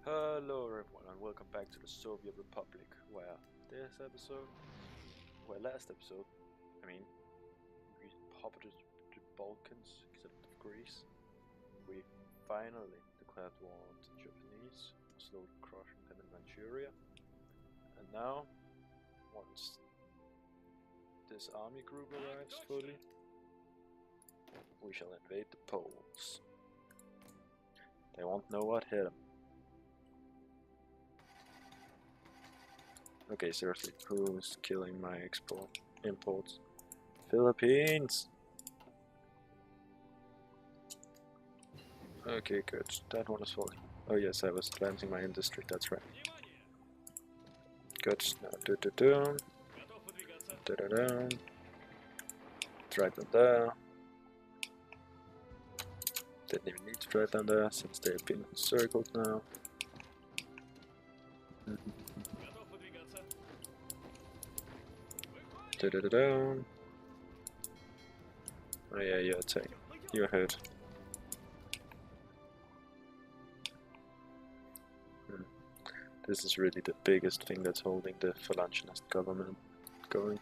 Hello everyone and welcome back to the Soviet Republic, where last episode, we puppeted the Balkans except of Greece. We finally declared war on the Japanese, slowly crushing them in Manchuria. And now, once this army group arrives fully, we shall invade the Poles. They won't know what hit them. Okay, seriously, who's killing my imports? Philippines! Okay, good. That one is falling. Oh yes, I was advancing my industry, that's right. Good. Now do-do-do. Da-da-da. Drive them there. Didn't even need to drive them there since they've been encircled now. Da-da-da-da. Oh yeah, you're attacked. You're hurt. This is really the biggest thing that's holding the Phalanginist government going.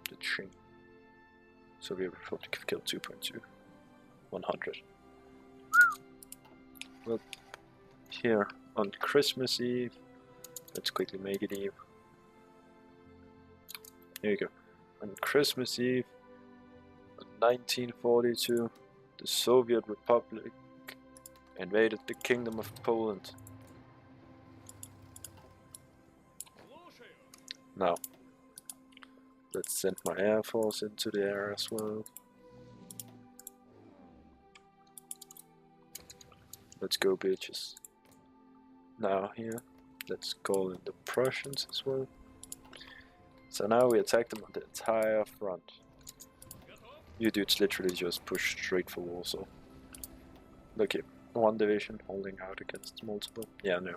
The Qing. Soviet Republic have killed 2.2. 100. Well, here on Christmas Eve, let's quickly make it Eve. Here you go. On Christmas Eve, 1942, the Soviet Republic invaded the Kingdom of Poland. Now, let's send my air force into the air as well. Let's go, bitches. Now here, let's call in the Prussians as well. So now we attack them on the entire front. You dudes literally just push straight for Warsaw. Look here, one division holding out against multiple. Yeah, no.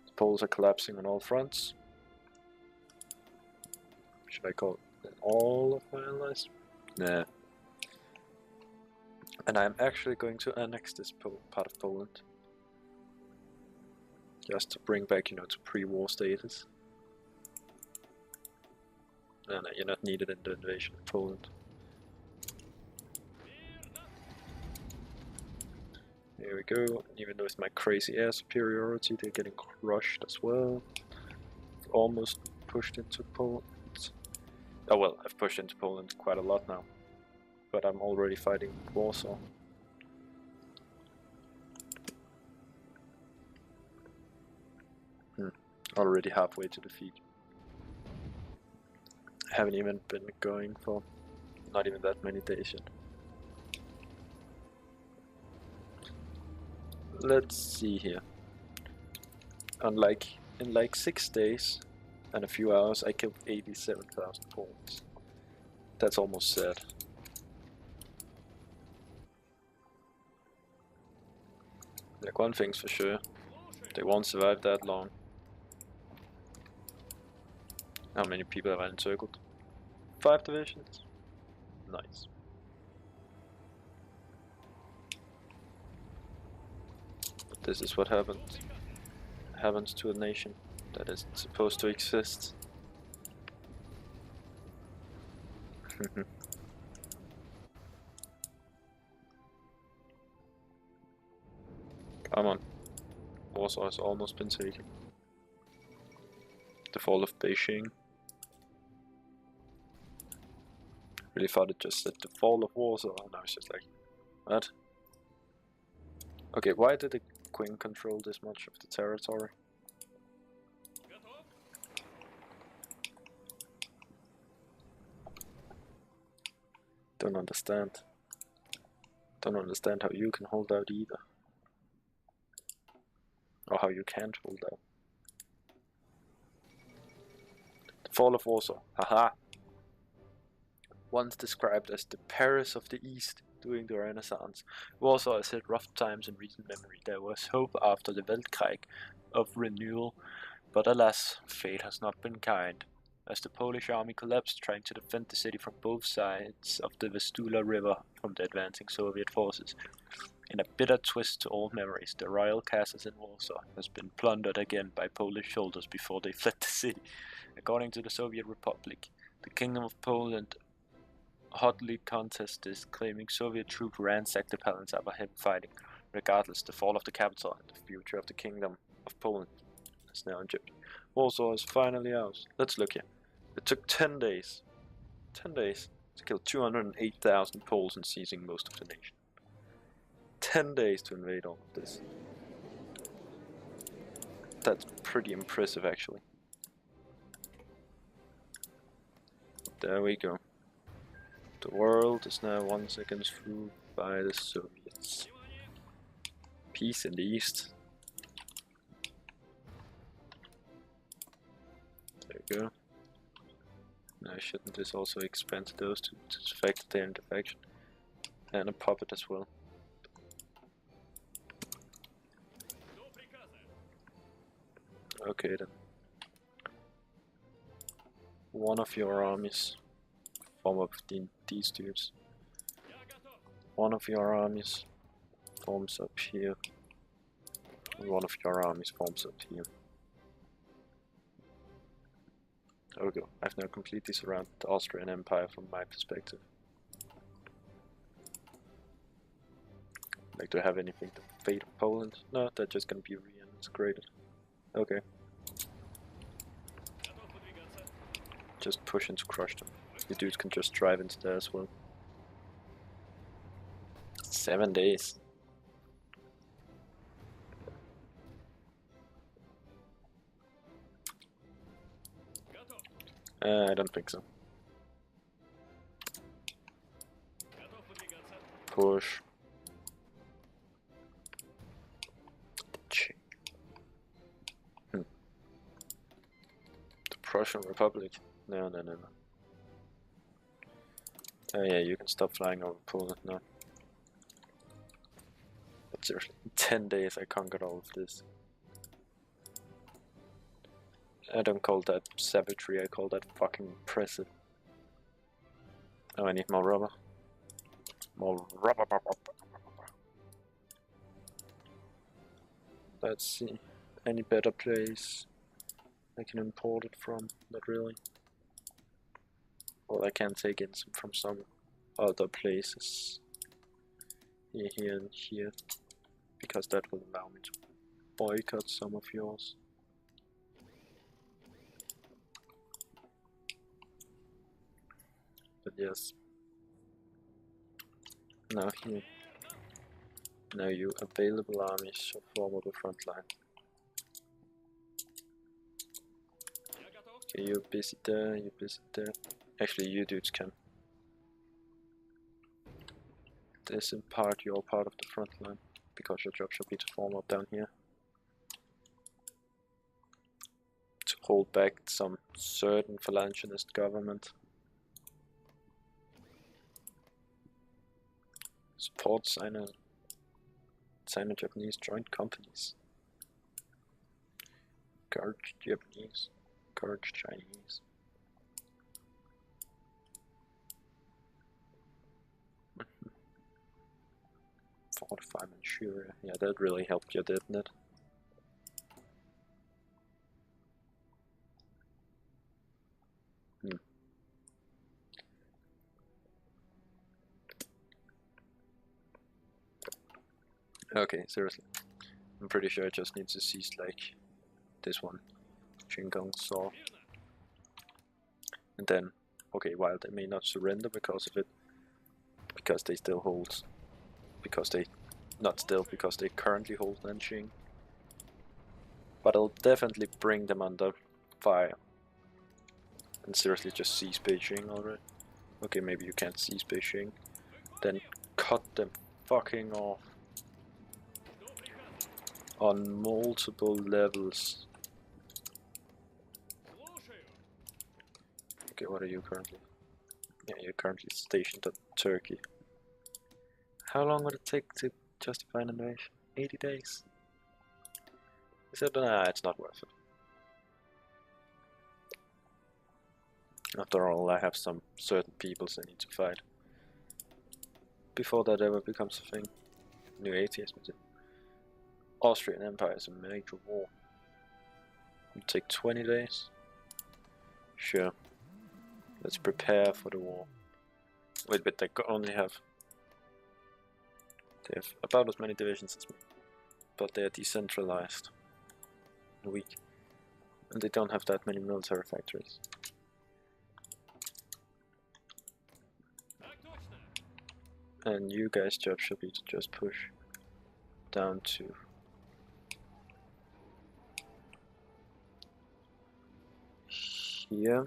The Poles are collapsing on all fronts. Should I call it all of my allies? Nah. And I'm actually going to annex this part of Poland. Just to bring back, to pre-war status. No, you're not needed in the invasion of Poland. Here we go, even though with my crazy air superiority, they're getting crushed as well. Almost pushed into Poland. Oh well, I've pushed into Poland quite a lot now. But I'm already fighting Warsaw. Already halfway to defeat. I haven't even been going for not even that many days yet. Let's see here. In like 6 days and a few hours, I killed 87,000 Poles. That's almost sad. Like, one thing's for sure, they won't survive that long. How many people have I encircled? 5 divisions? Nice. But this is what happens to a nation that isn't supposed to exist. Come on. Warsaw has almost been taken. The fall of Beijing. Really thought it just said the fall of Warsaw, and I was just like, what? Okay, why did the Queen control this much of the territory? Don't understand. Don't understand how you can hold out either. Or how you can't hold out. The fall of Warsaw. Haha! Once described as the Paris of the East during the Renaissance, Warsaw has had rough times in recent memory. There was hope after the Weltkrieg of renewal, but alas, fate has not been kind. As the Polish army collapsed, trying to defend the city from both sides of the Vistula River from the advancing Soviet forces, In a bitter twist to old memories, the royal castle in Warsaw has been plundered again by Polish soldiers before they fled the city. According to the Soviet Republic, the Kingdom of Poland hotly contests this, claiming Soviet troops ransacked the palace after heavy fighting. Regardless, the fall of the capital and the future of the Kingdom of Poland is now in jeopardy. Warsaw is finally ours. Let's look here. It took 10 days. 10 days to kill 208,000 Poles and seizing most of the nation. 10 days to invade all of this. That's pretty impressive, actually. There we go. The world is now once again ruled by the Soviets. Peace in the East. There we go. Now shouldn't this also expand to those to the fact that they're in the faction? And a puppet as well. Okay then. One of your armies form up these dudes. One of your armies forms up here. And one of your armies forms up here. There we go. I've now completely surrounded the Austrian Empire from my perspective. Like, do I have anything to fate of Poland? No, they're just gonna be reintegrated. Okay. Just push into crush them. You dudes can just drive into there as well. 7 days. I don't think so. Push. The Prussian Republic. No. Oh yeah, you can stop flying over Poland now. But seriously, in 10 days I conquered all of this. I don't call that savagery, I call that fucking impressive. Oh, I need more rubber. More rubber. Let's see. Any better place I can import it from? Not really. Well, I can take it from some other places. Here and here. Because that will allow me to boycott some of yours. But yes. Now here. Now you available armies shall form the front line. Okay, you're busy there, you're busy there. Actually, you dudes can. This in part, you're part of the front line, because your job should be to form up down here. To hold back some certain phalanginist government. Support Sino-Japanese joint companies. Guard Japanese. Guard Chinese. Fortify Manchuria. Yeah, that really helped you, didn't it? Okay, seriously. I'm pretty sure I just need to seize like this one. Shingon Saw. And then, okay, while they may not surrender because of it, because they still hold, because they currently hold Nanjing. But I'll definitely bring them under fire. And seriously just seize Beijing already. Okay, maybe you can't seize Beijing. Then cut them fucking off. On multiple levels. Okay, what are you currently? Yeah, you're currently stationed at Turkey. How long would it take to justify an invasion? 80 days? Is it? Nah, it's not worth it. After all, I have some certain peoples I need to fight. Before that ever becomes a thing. new atheism. Austrian Empire is a major war. It'll take 20 days. Sure. Let's prepare for the war. Wait, but they only have... They have about as many divisions as me. But they are decentralized. Weak. And they don't have that many military factories. And you guys' job should be to just push down to here.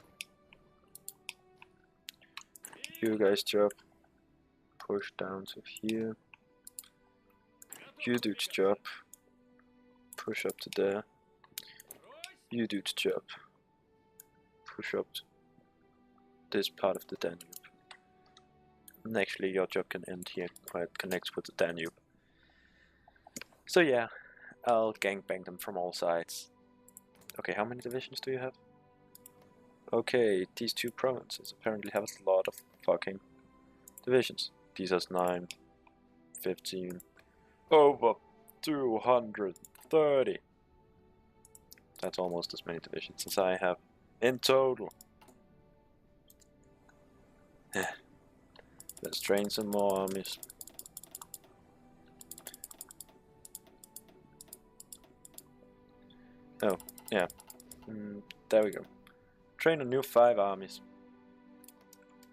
You guys' job push down to here. You dude's job push up to there. You dude's job push up to this part of the Danube. And actually your job can end here, where it connects with the Danube. So yeah, I'll gangbang them from all sides. Okay, how many divisions do you have? Okay, these two provinces apparently have a lot of fucking divisions. These has 9, 15, over 230. That's almost as many divisions as I have in total. Let's train some more armies. Oh, yeah. There we go. Train a new 5 armies.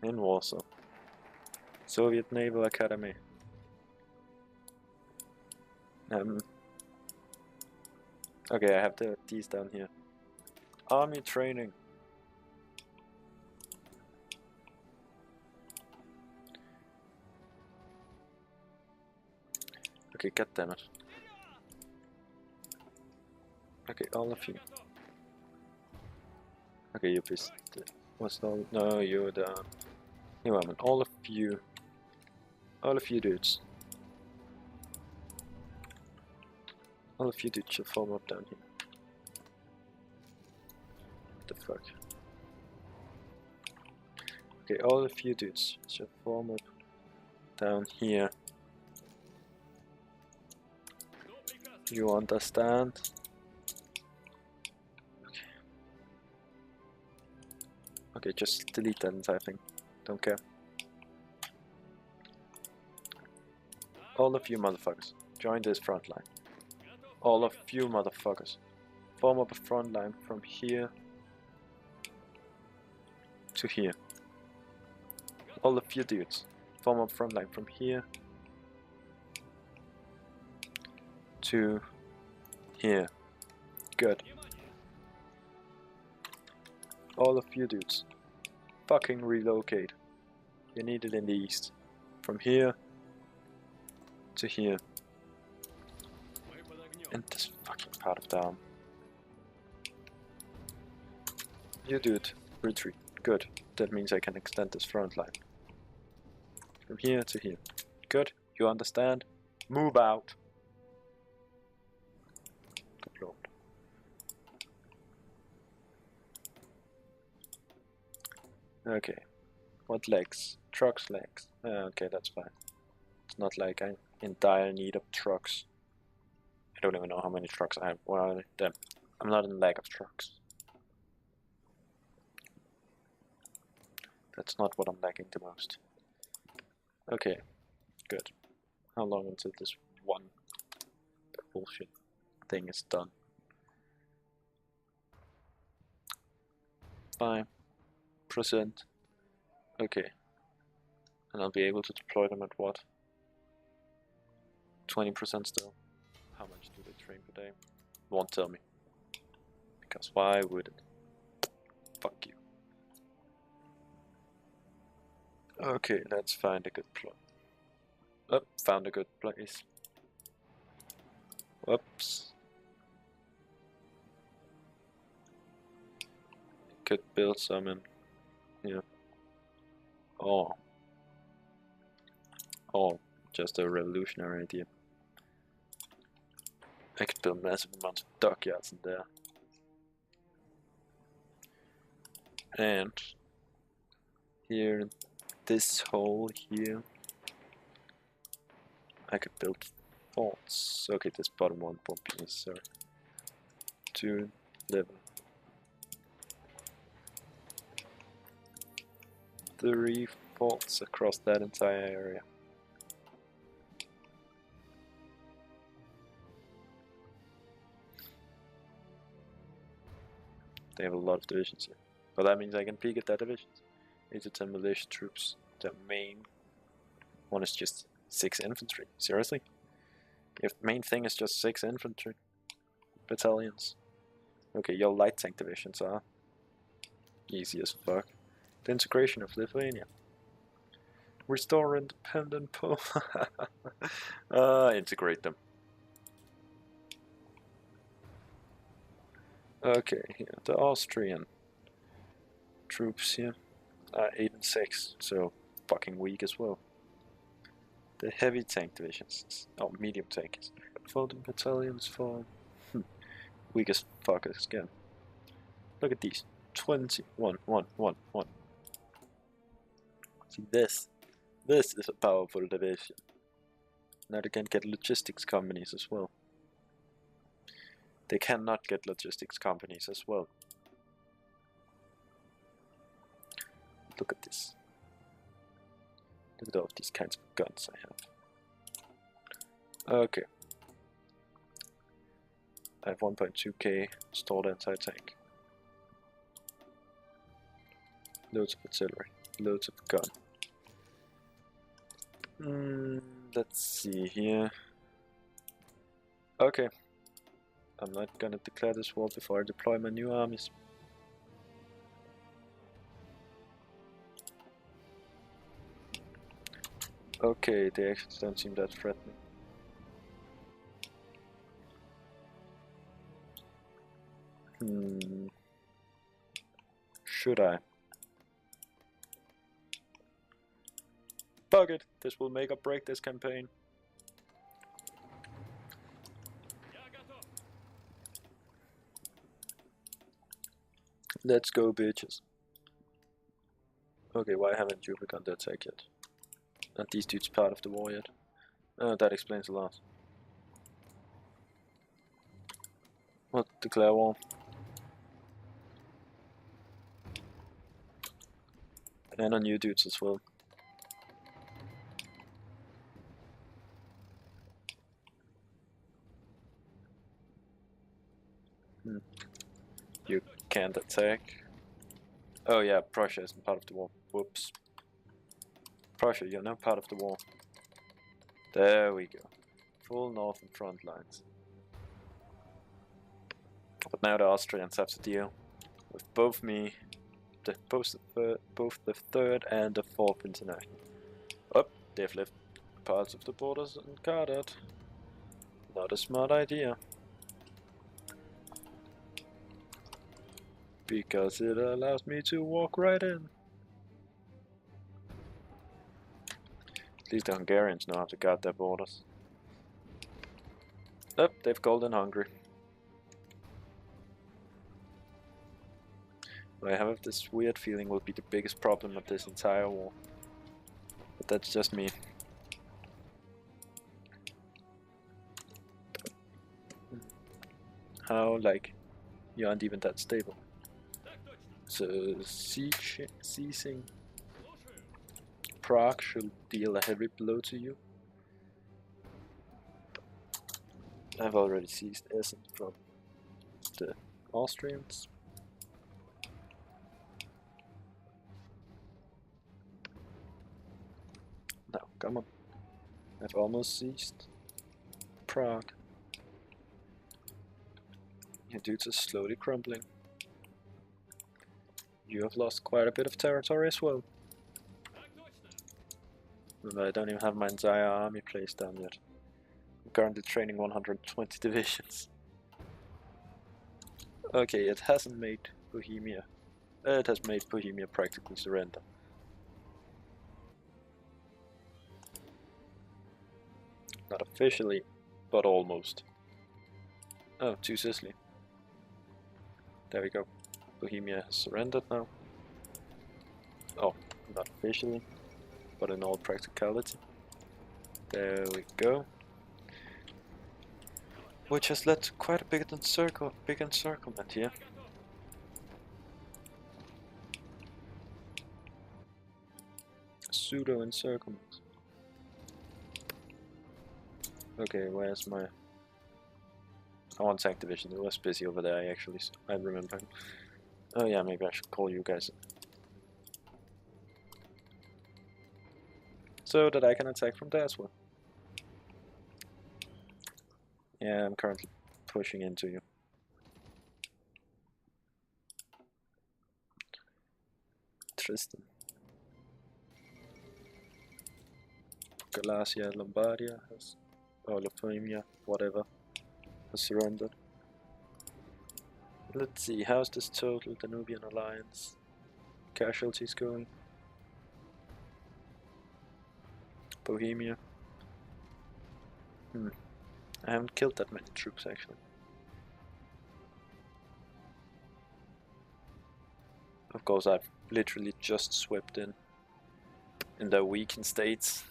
In Warsaw. Soviet Naval Academy. Okay, I have these down here. Army training. Okay, goddammit. Okay, all of you. Okay, you pissed. What's all? No, you're down. You are, all of you. All of you dudes. All of you dudes should form up down here. What the fuck? Okay, all of you dudes should form up down here. You understand? Okay, just delete that entire thing. Don't care. All of you motherfuckers, join this front line. All of you motherfuckers, form up a front line from here to here. All of you dudes, form up front line from here to here. Good. All of you dudes, fucking relocate. You need it in the east. From here to here. And this fucking part of the arm. You dude, retreat. Good. That means I can extend this front line. From here to here. Good. You understand? Move out. Good lord. Okay. What legs? Trucks legs. Okay, that's fine. It's not like I'm in dire need of trucks. I don't even know how many trucks I have. Well, I'm not in lack of trucks. That's not what I'm lacking the most. Okay, good. How long until this one bullshit thing is done? 5%. Okay. And I'll be able to deploy them at what? 20% still. How much do they train per day? Won't tell me. Because why would it? Fuck you. Okay, let's find a good plot. Oh, found a good place. Whoops. Could build some in here. Oh. Oh, just a revolutionary idea. I could build massive amounts of dockyards in there. And here, this hole here, I could build forts. Okay, this bottom one won't be necessary. 2 level. 3 forts across that entire area. They have a lot of divisions here. But that means I can peek at their divisions. 8 to 10 militia troops. The main one is just 6 infantry. Seriously? If main thing is just 6 infantry battalions. Okay, your light tank divisions are easy as fuck. The integration of Lithuania. Restore independent Poland. Integrate them. Okay, here, the Austrian troops here are 8 and 6, so fucking weak as well. The heavy tank divisions, oh, medium tanks, 14 battalions for weak as fuck again. Look at these, 20, 1, 1, 1, 1. See this is a powerful division. Now they can get logistics companies as well. They cannot get logistics companies as well. Look at this. Look at all of these kinds of guns I have. Okay. I have 1.2k stored anti-tank. Loads of artillery. Loads of gun. Let's see here. Okay. I'm not gonna declare this war before I deploy my new armies. Okay, they actually don't seem that threatening. Should I? Fuck it, this will make or break this campaign. Let's go, bitches. Okay, why haven't you begun the attack yet? Aren't these dudes part of the war yet? That explains a lot. What? Declare war? And on you dudes as well. You can't attack. Oh yeah, Prussia isn't part of the war. Whoops. Prussia, you're now part of the war. There we go. Full northern front lines. But now the Austrians have to deal with both me, both the third and the fourth international. Oh, they've left parts of the borders unguarded. Not a smart idea. Because it allows me to walk right in. At least the Hungarians know how to guard their borders. Oh, they've golden Hungary. I have this weird feeling will be the biggest problem of this entire war. But that's just me. How, like, you aren't even that stable. So, seizing Prague should deal a heavy blow to you. I've already seized Essen from the Austrians. Now, come on. I've almost seized Prague. Your dudes are slowly crumbling. You have lost quite a bit of territory as well. But I don't even have my entire army placed down yet. I'm currently training 120 divisions. Okay, it hasn't made Bohemia. It has made Bohemia practically surrender. Not officially, but almost. Oh, to Sicily. There we go. Bohemia has surrendered now. Oh, not officially, but in all practicality. There we go. which has led to quite a big encirclement here. Pseudo encirclement. Okay, where's my... I want tank division. It was busy over there. I remember. Oh yeah, maybe I should call you guys so that I can attack from there as well. Yeah, I'm currently pushing into you. Tristan. Galacia, Lombardia has, or Lithuania, whatever, has surrendered. Let's see, how's this total Danubian alliance? Casualties going? Bohemia. I haven't killed that many troops actually. Of course, I've literally just swept in their weakened states.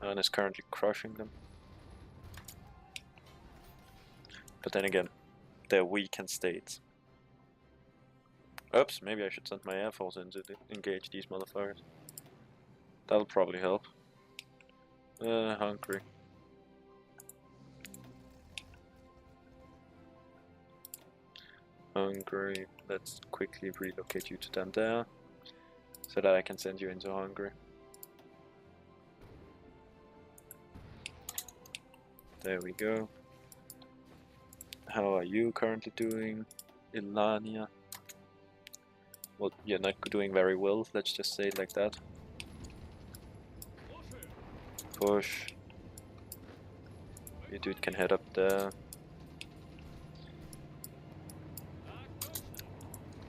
And is currently crushing them. But then again, they're weakened states. Oops, maybe I should send my air force in to engage these motherfuckers. That'll probably help. Hungary. Hungary, let's quickly relocate you to down there, so that I can send you into Hungary. There we go. How are you currently doing? Ilania. Well, you're not doing very well, let's just say it like that. Push. Your dude can head up there.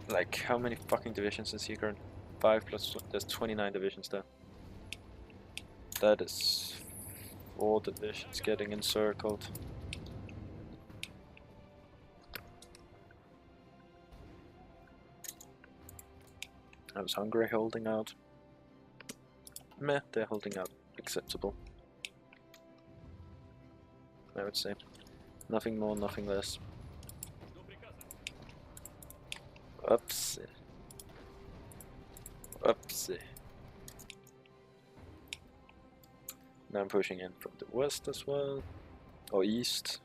Like, how many fucking divisions is he current? 5 plus, there's 29 divisions there. That is 4 divisions getting encircled. How's Hungary holding out? Meh, they're holding out acceptable. I would say. Nothing more, nothing less. Upsie. Upsie. Now I'm pushing in from the west as well. Or east.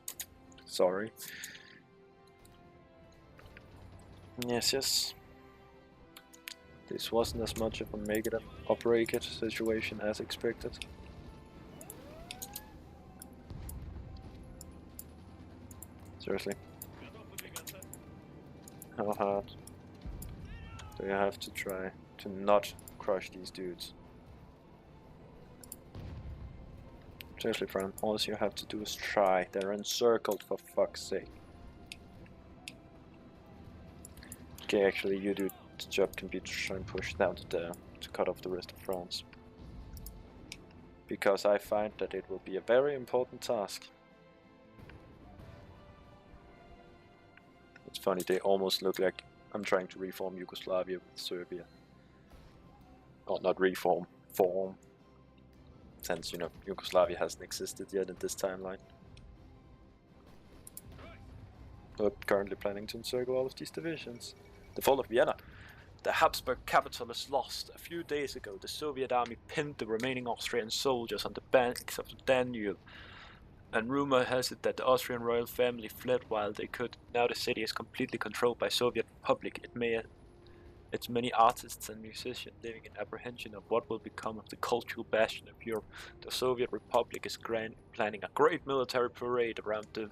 Sorry. Yes. This wasn't as much of a make it or break it situation as expected. Seriously. How hard do you have to try to not crush these dudes? Seriously, friend, all you have to do is try. They're encircled, for fuck's sake. Okay, actually, you do the job can be to try and push down to there to cut off the rest of France. Because I find that it will be a very important task. It's funny, they almost look like I'm trying to reform Yugoslavia with Serbia. Or not reform, form. Since, you know, Yugoslavia hasn't existed yet in this timeline. But currently planning to encircle all of these divisions. The fall of Vienna. The Habsburg capital is lost. A few days ago, the Soviet army pinned the remaining Austrian soldiers on the banks of the Danube. And rumor has it that the Austrian royal family fled while they could. Now the city is completely controlled by Soviet Republic. Its many artists and musicians living in apprehension of what will become of the cultural bastion of Europe. The Soviet Republic is planning a great military parade around the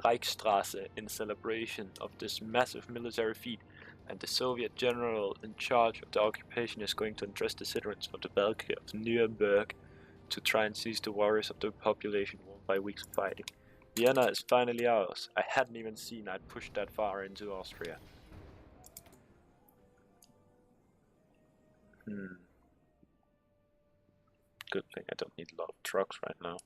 Reichsstraße in celebration of this massive military feat, and the Soviet general in charge of the occupation is going to address the citizens of the Balkens of Nuremberg to try and seize the warriors of the population worn by weeks of fighting. Vienna is finally ours. I hadn't even seen I'd pushed that far into Austria. Good thing I don't need a lot of trucks right now.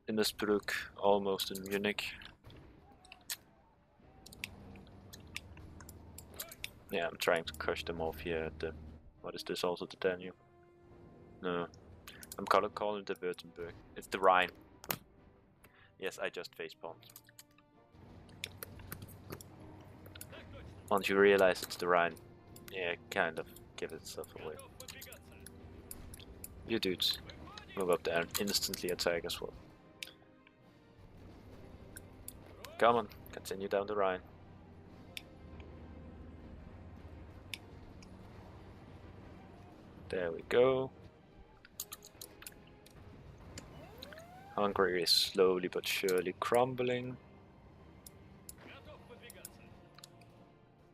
Innsbruck, almost in Munich. Yeah, I'm trying to cut them off here at the... What is this, also the Danube? No. I'm gonna call it the Württemberg. It's the Rhine. Yes, I just facepalmed. Once you realize it's the Rhine, yeah, kind of give itself away. You dudes, move up there and instantly attack as well. Come on, continue down the Rhine. There we go. Hungary is slowly but surely crumbling.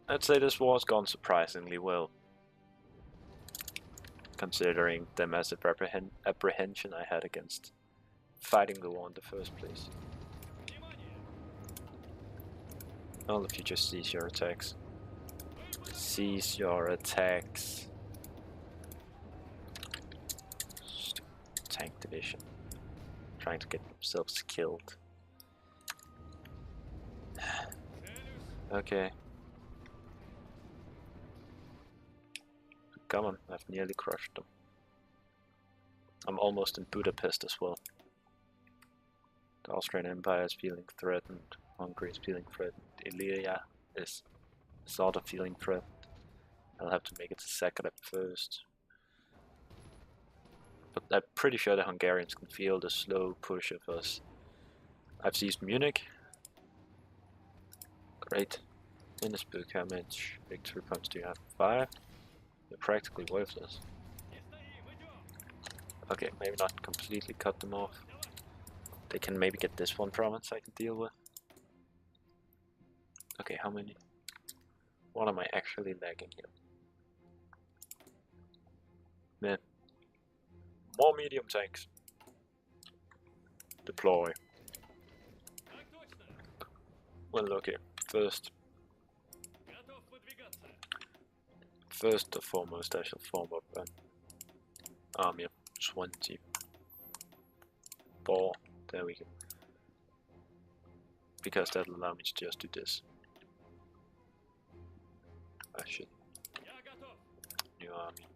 I'd say this war's gone surprisingly well, considering the massive apprehension I had against fighting the war in the first place. All of you just cease your attacks. Cease your attacks. Tank division. Trying to get themselves killed. Okay. Come on, I've nearly crushed them. I'm almost in Budapest as well. The Austrian Empire is feeling threatened. Hungary is feeling threatened. Illyria is sort of feeling threatened. I'll have to make it to Zagreb first. But I'm pretty sure the Hungarians can feel the slow push of us. I've seized Munich. Great. Innsbruck, how much victory points do you have? 5? They're practically worthless. Okay, maybe not completely cut them off. They can maybe get this one province I can deal with. Okay, how many? What am I actually lagging here? Man. More medium tanks. Deploy. Well, okay. First and foremost, I shall form up an army of 24. There we go. Because that'll allow me to just do this. I should. New army.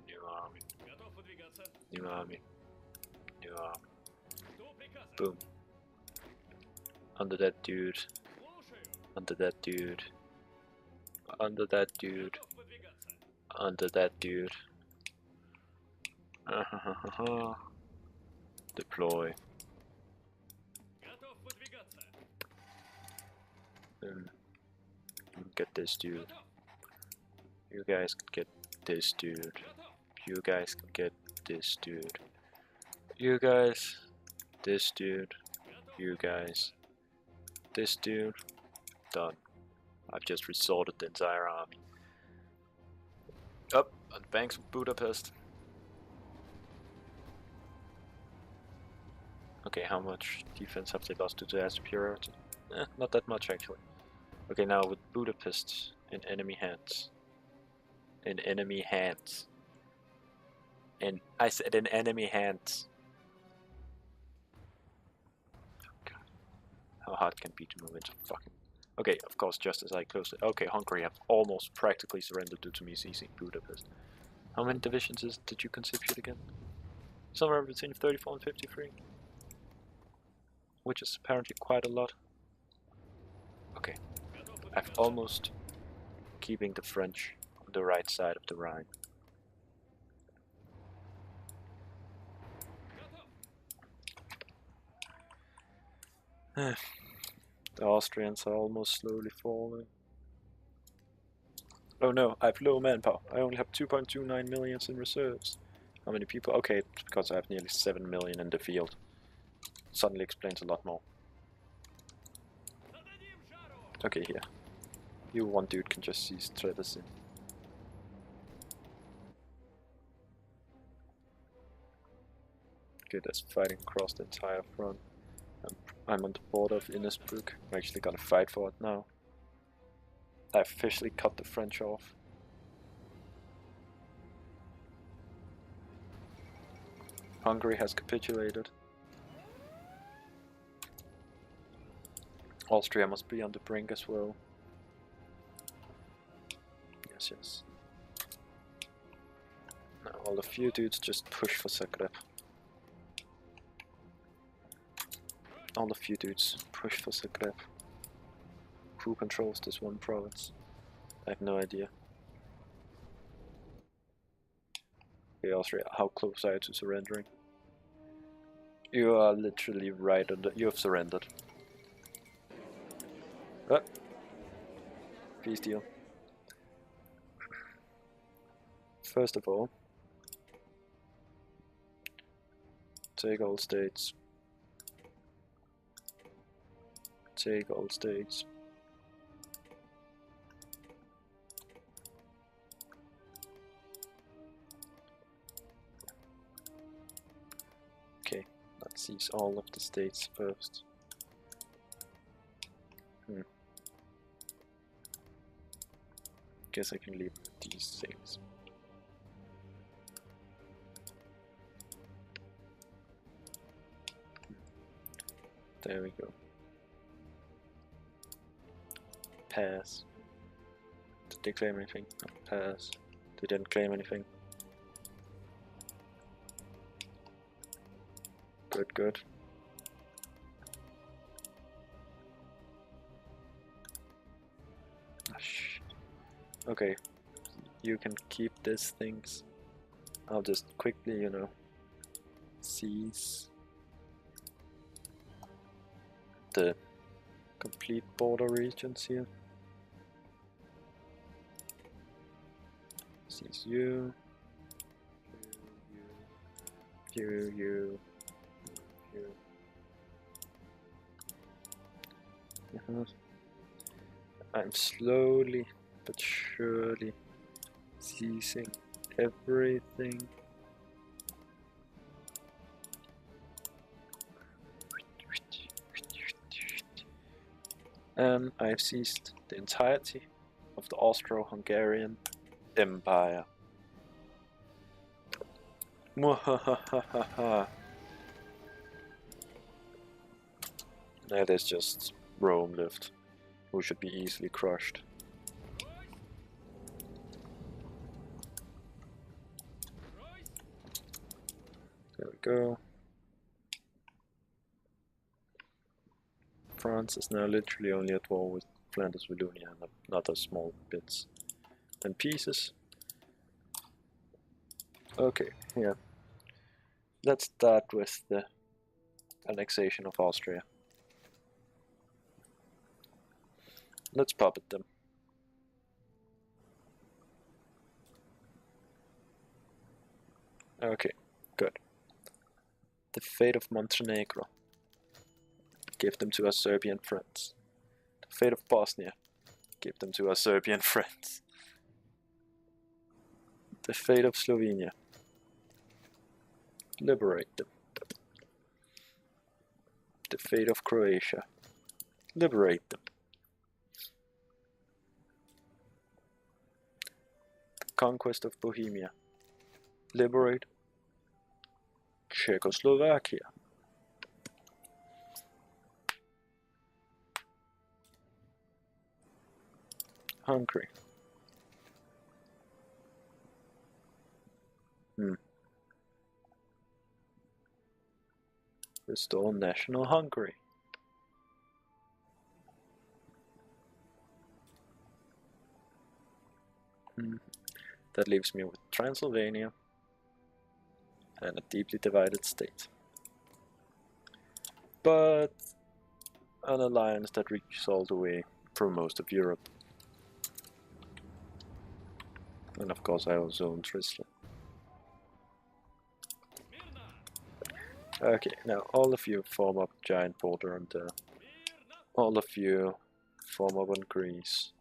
New army. New army. New army. Boom. Under that dude. Under that dude. Under that dude. Under that dude. Deploy. Get this dude. You guys can get this dude. You guys can get this dude. You guys. This dude. You guys. This dude. Done. I've just resorted the entire army. Up on the banks of Budapest. Okay, how much defense have they lost due to air superiority? Not that much actually. Okay, now with Budapest in enemy hands. In enemy hands. And I said in enemy hands. Oh God. How hard can it be to move into fucking... Okay, of course, just as I closed it. Okay, Hungary have almost practically surrendered due to me seizing Budapest. How many divisions did you constitute again? Somewhere between 34 and 53. Which is apparently quite a lot. Okay. I've almost keeping the French on the right side of the Rhine. The Austrians are almost slowly falling. Oh no, I have low manpower. I only have 2.29 million in reserves. How many people? Okay, it's because I have nearly 7 million in the field. Suddenly explains a lot more. Okay, here. You one dude can just seize Tredesin. Okay, that's fighting across the entire front. I'm on the border of Innsbruck. I'm actually gonna fight for it now. I officially cut the French off. Hungary has capitulated. Austria must be on the brink as well. Yes, yes. Now All of you dudes just push for Zagreb. All of you dudes push for Zagreb. Who controls this one province? I have no idea. Okay, Austria, how close are you to surrendering? You are literally right on the... You have surrendered. Peace deal. First of all, take all states. Take all states. Okay, let's seize all of the states first. Guess I can leave these things. There we go. Pass. Did they claim anything? No, pass. They didn't claim anything. Good, good. Ah, shit. Okay, you can keep these things. I'll just quickly, you know, seize the complete border regions here. Seize you, you. I'm slowly but surely seizing everything. And I've seized the entirety of the Austro-Hungarian Empire. Mwahahaha. Now there's just Rome left, who should be easily crushed. There we go. France is now literally only at war with Flanders, Wallonia, and other small bits and pieces. Okay, yeah. Let's start with the annexation of Austria. Let's puppet them. Okay, good. The fate of Montenegro. Give them to our Serbian friends. The fate of Bosnia. Give them to our Serbian friends. The fate of Slovenia. Liberate them. The fate of Croatia. Liberate them. The conquest of Bohemia. Liberate Czechoslovakia. Hungary. Restore national Hungary. That leaves me with Transylvania and a deeply divided state. But an alliance that reaches all the way through most of Europe. And of course I also own Tristan. Okay, now all of you form up a giant border and all of you form up on Greece.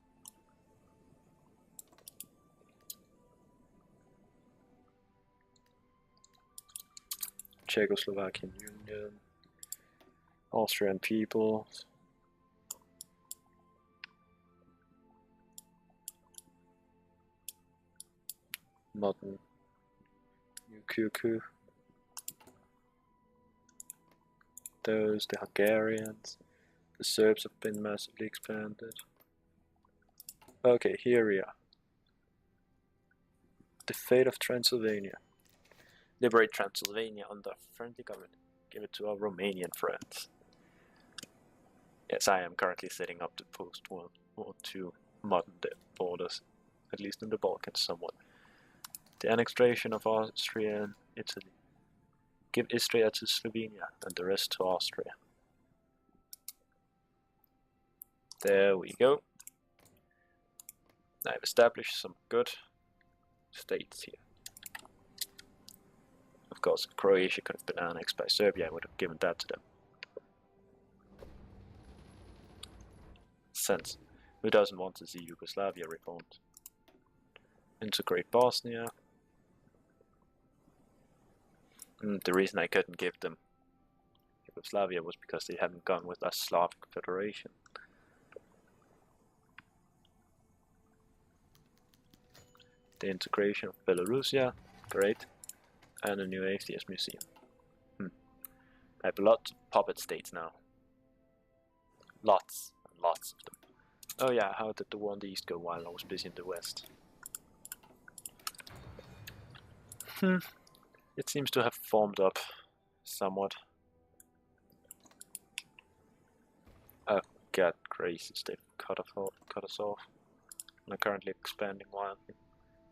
Czechoslovakian Union, Austrian people, modern UQQ, those, the Hungarians, the Serbs have been massively expanded. Okay, here we are. The fate of Transylvania. Liberate Transylvania under friendly government. Give it to our Romanian friends. Yes, I am currently setting up the post-World War II modern day borders, at least in the Balkans somewhat. The annexation of Austria and Italy. Give Istria to Slovenia and the rest to Austria. There we go. I've established some good states here. Of course, if Croatia could have been annexed by Serbia, I would have given that to them. Sense. Who doesn't want to see Yugoslavia reformed? Integrate Bosnia. The reason I couldn't give them Yugoslavia was because they hadn't gone with a Slavic Federation. The integration of Belarusia, great, and a new atheist museum. I have a lot of puppet states now. Lots and lots of them. Oh yeah, how did the war in the East go while I was busy in the West? It seems to have formed up somewhat. Oh god gracious, they've cut us off. And are currently expanding wildly.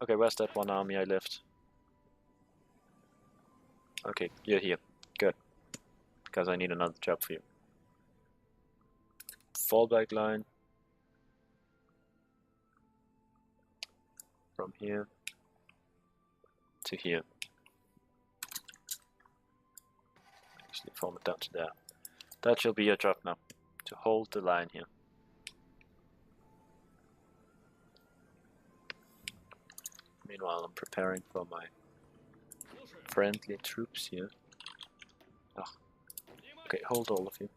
Okay, where's that one army I left? Okay, you're here. Good. Because I need another job for you. Fallback line. From here to here. Actually form it down to there. That shall be your job now. To hold the line here. Meanwhile, I'm preparing for my friendly troops here. Oh. Okay, hold all of you.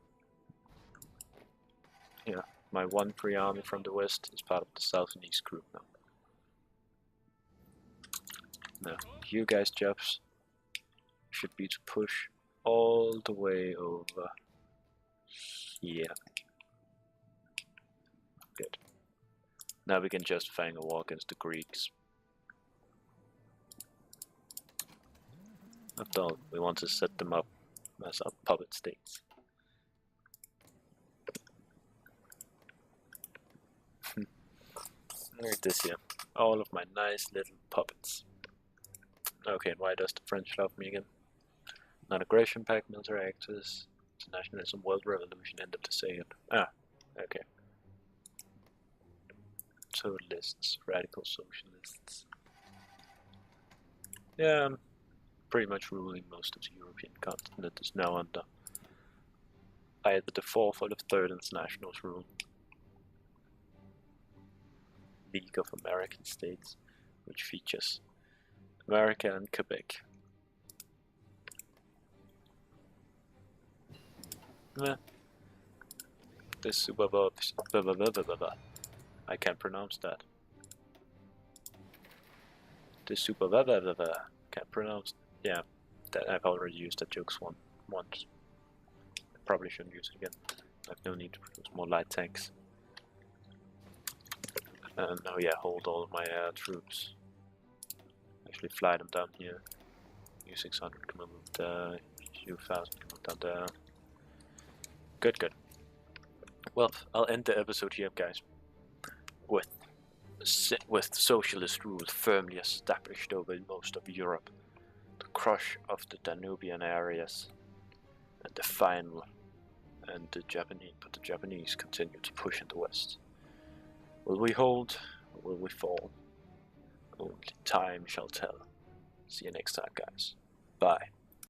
Yeah, my one free army from the west is part of the south and east group now. Now, you guys' jobs should be to push all the way over here. Good. Now we can just fight a war against the Greeks. After all, we want to set them up as our puppet states. Look at this here. All of my nice little puppets. Okay, and why does the French love me again? Non-aggression pact, military actors, internationalism, world revolution, end of the second. Ah, okay. Totalists, radical socialists. Yeah, I'm pretty much ruling most of the European continent is now under either the fourth or the third international's rule. League of American States, which features America and Quebec. This I can't pronounce that. This can't pronounce. Yeah, that I've already used that jokes once. I probably shouldn't use it again. I have no need to produce more light tanks. And oh yeah, hold all of my troops. Actually fly them down here. U-600 can move there. U-1000 can move down there. Good, good. Well, I'll end the episode here, guys. With socialist rule firmly established over most of Europe, the crush of the Danubian areas, and the final, and the Japanese continue to push in the west. Will we hold, or will we fall? Only time shall tell. See you next time, guys. Bye.